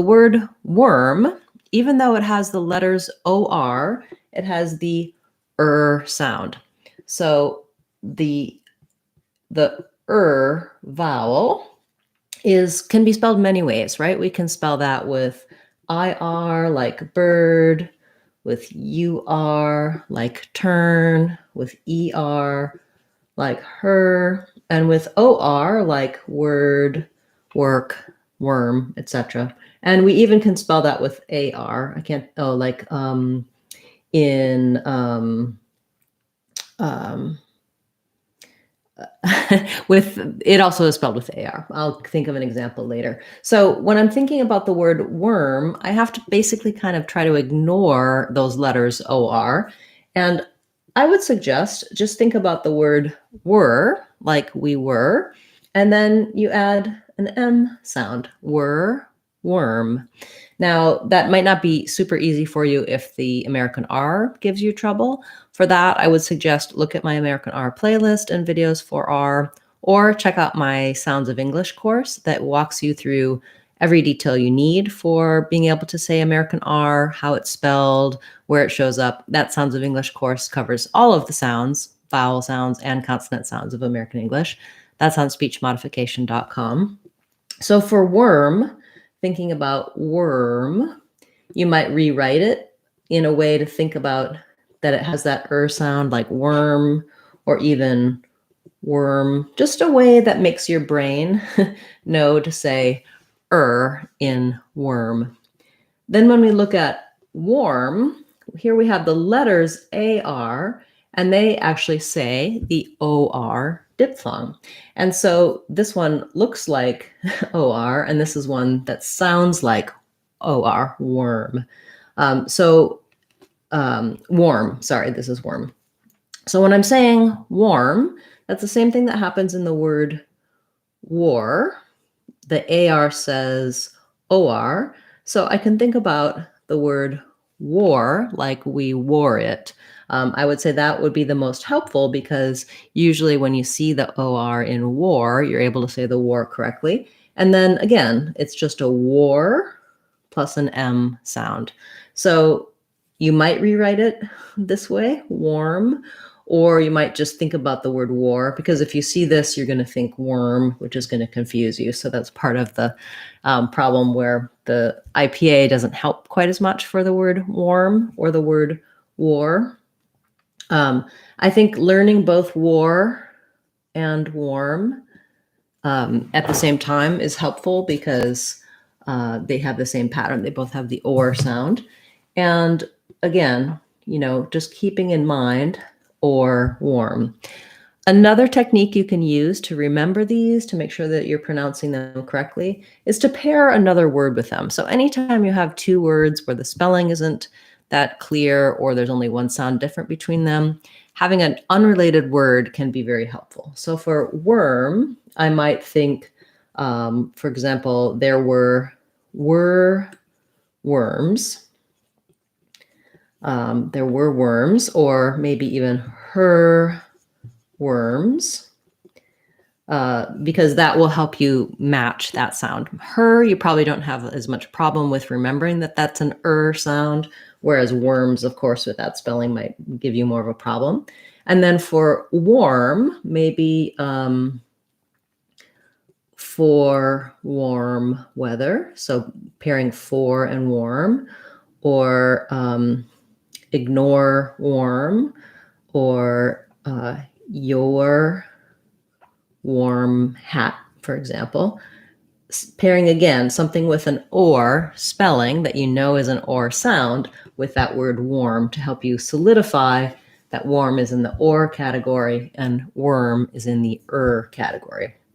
The word worm, even though it has the letters OR, it has the sound. So the vowel can be spelled many ways, right? We can spell that with IR like bird, with UR like turn, with ER like her, and with OR like word, work, worm, etc. And we even can spell that with AR. I can't, like in with it also is spelled with AR. I'll think of an example later. So when I'm thinking about the word worm, I have to basically kind of try to ignore those letters OR. And I would suggest just think about the word were, like we were, and then you add an M sound, were, worm. Now, that might not be super easy for you if the American R gives you trouble. For that, I would suggest look at my American R playlist and videos for R, or check out my Sounds of English course that walks you through every detail you need for being able to say American R, how it's spelled, where it shows up. That Sounds of English course covers all of the sounds, vowel sounds and consonant sounds of American English. That's on speechmodification.com. So for worm, thinking about worm, you might rewrite it in a way to think about that it has that sound like worm or even worm, just a way that makes your brain know to say in worm. Then when we look at warm, here we have the letters AR, and they actually say the OR diphthong. And so this one looks like OR, and this is one that sounds like OR, worm. Warm, sorry, this is worm. So when I'm saying warm, that's the same thing that happens in the word WOR. The AR says OR. So I can think about the word war like we wore it. I would say that would be the most helpful because usually when you see the OR in war, you're able to say the war correctly. And then again, it's just a war plus an M sound. So you might rewrite it this way, warm, or you might just think about the word war, because if you see this, you're going to think worm, which is going to confuse you. So that's part of the problem where the IPA doesn't help quite as much for the word warm or the word war. I think learning both war and warm at the same time is helpful because they have the same pattern. They both have the OR sound. And again, just keeping in mind or warm. Another technique you can use to remember these, to make sure that you're pronouncing them correctly, is to pair another word with them. So anytime you have two words where the spelling isn't that clear or there's only one sound different between them, having an unrelated word can be very helpful. So for worm, I might think, for example, there were worms. There were worms, or maybe even her worms, because that will help you match that sound. Her, you probably don't have as much problem with remembering that that's an sound, whereas worms, of course, with that spelling might give you more of a problem. And then for warm, maybe for warm weather, so pairing for and warm, or ignore warm, or your warm hat, for example. Pairing again something with an or spelling that you know is an or sound with that word warm to help you solidify that warm is in the or category and worm is in the category.